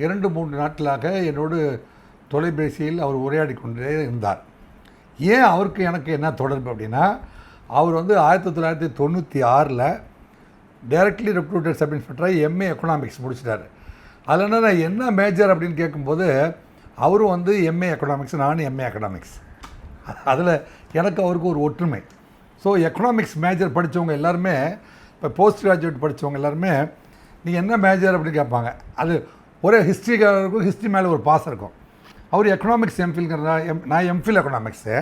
2-3 நாட்களாக என்னோடு தொலைபேசியில் அவர் உரையாடி கொண்டே இருந்தார். ஏன் அவருக்கு எனக்கு என்ன தொடர்பு அப்படின்னா, அவர் வந்து 1996 டைரக்ட்லி ரெப்ரூட்டட் சப் இன்ஸ்பெக்டராக எம்ஏ எக்கனாமிக்ஸ் முடிச்சிட்டார். அதில் நான் என்ன மேஜர் அப்படின்னு கேட்கும்போது, அவரும் வந்து எம்ஏ எக்கனாமிக்ஸ், நானும் எம்ஏ எக்கனாமிக்ஸ். அதில் எனக்கு அவருக்கு ஒரு ஒற்றுமை. ஸோ எக்கனாமிக்ஸ் மேஜர் படித்தவங்க எல்லாருமே, இப்போ போஸ்ட் கிராஜுவேட் படித்தவங்க எல்லாருமே நீங்கள் என்ன மேஜர் அப்படின்னு கேட்பாங்க. அது ஒரே ஹிஸ்ட்ரிக்காரருக்கும் ஹிஸ்ட்ரி மேலே ஒரு பாசம் இருக்கும். அவர் எக்கனாமிக்ஸ் எம்ஃபில்ங்கிறதா, நான் எம்ஃபில் எக்கனாமிக்ஸு,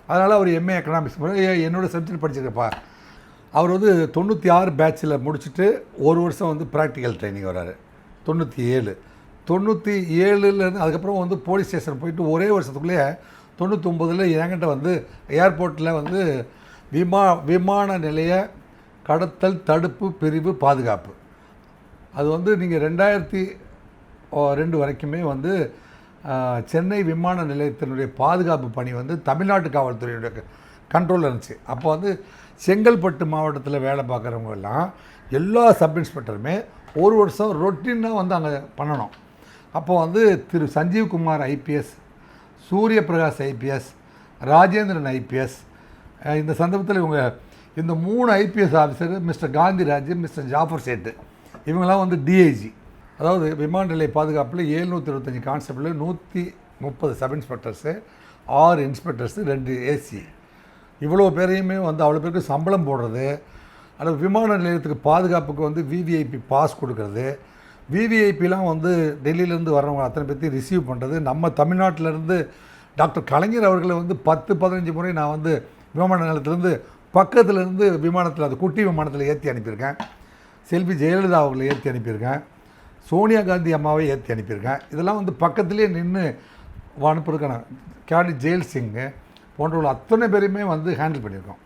அதனால் அவர் எம்ஏ எக்கனாமிக்ஸ் என்னோடய சப்ஜெக்ட் படிச்சிருக்கப்பா. அவர் வந்து 96 பேட்சில் முடிச்சுட்டு ஒரு வருஷம் வந்து ப்ராக்டிக்கல் ட்ரைனிங் வர்றாரு. 97 அதுக்கப்புறம் வந்து போலீஸ் ஸ்டேஷன் போயிட்டு ஒரே வருஷத்துக்குள்ளேயே 99 என்கிட்ட வந்து ஏர்போர்ட்டில் வந்து விமான நிலைய கடத்தல் தடுப்பு பிரிவு பாதுகாப்பு, அது வந்து நீங்கள் 2002 வரைக்குமே வந்து சென்னை விமான நிலையத்தினுடைய பாதுகாப்பு பணி வந்து தமிழ்நாட்டு காவல்துறையினுடைய கண்ட்ரோலில் இருந்துச்சு. அப்போ வந்து செங்கல்பட்டு மாவட்டத்தில் வேலை பார்க்குறவங்க எல்லாம் எல்லா சப் இன்ஸ்பெக்டருமே ஒரு வருஷம் ரொட்டீனாக வந்து அங்கே பண்ணணும். அப்போ வந்து திரு Sanjeev Kumar IPS, Surya Prakash IPS, Rajendran IPS, இந்த சந்தர்ப்பத்தில் இவங்க இந்த 3 IPS officer, mister Gandhiraj, mister Jaffer Sait, இவங்கெல்லாம் வந்து டிஐஜி, அதாவது விமான நிலைய பாதுகாப்பில் 725 constable, 130 sub inspectors, 6 inspectors, 2 AC, இவ்வளோ பேரையுமே வந்து அவ்வளோ பேருக்கு சம்பளம் போடுறது, அல்லது விமான நிலையத்துக்கு பாதுகாப்புக்கு வந்து விவிஐபி பாஸ் கொடுக்கறது, விவிஐபிலாம் வந்து டெல்லியிலேருந்து வர்றவங்க அத்தனை பேர்த்தையும் ரிசீவ் பண்ணுறது. நம்ம தமிழ்நாட்டிலேருந்து டாக்டர் கலைஞர் அவர்களை வந்து 10-15 முறை நான் வந்து விமான நிலையத்திலேருந்து பக்கத்துலேருந்து விமானத்தில், அது குட்டி விமானத்தில் ஏற்றி அனுப்பியிருக்கேன். செல்வி ஜெயலலிதா அவர்களை ஏற்றி அனுப்பியிருக்கேன். சோனியா காந்தி அம்மாவை ஏற்றி அனுப்பியிருக்கேன். இதெல்லாம் வந்து பக்கத்துலேயே நின்று அனுப்புறதுக்கான கேடி ஜெயில் சிங்கு போன்றவர்கள் அத்தனை பேரையுமே வந்து ஹேண்டில் பண்ணியிருக்கோம்.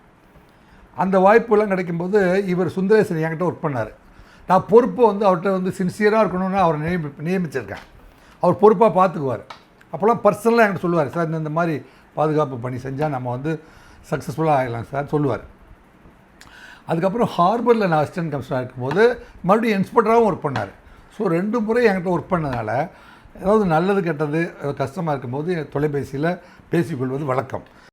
அந்த வாய்ப்புலாம் கிடைக்கும்போது இவர் சுந்தரேசன் என்கிட்ட ஒர்க் பண்ணார். நான் பொறுப்பை வந்து அவர்கிட்ட வந்து சின்சியராக இருக்கணும்னு அவரை நியமிச்சிருக்கேன். அவர் பொறுப்பாக பார்த்துக்குவார். அப்போல்லாம் பர்சனலாக என்கிட்ட சொல்லுவார், சார் இந்த மாதிரி பாதுகாப்பு பணி செஞ்சால் நம்ம வந்து சக்ஸஸ்ஃபுல்லாக ஆகிடலாம் சார் சொல்லுவார். அதுக்கப்புறம் ஹார்பரில் நான் அசிஸ்டன்ட் கமிஷனராக இருக்கும்போது மறுபடியும் இன்ஸ்பெக்டராகவும் ஒர்க் பண்ணார். ஸோ 2 முறை என்கிட்ட ஒர்க் பண்ணதுனால ஏதாவது நல்லது கெட்டது கஷ்டமாக இருக்கும்போது தொலைபேசியில் பேசிக்கொள்வது வழக்கம்.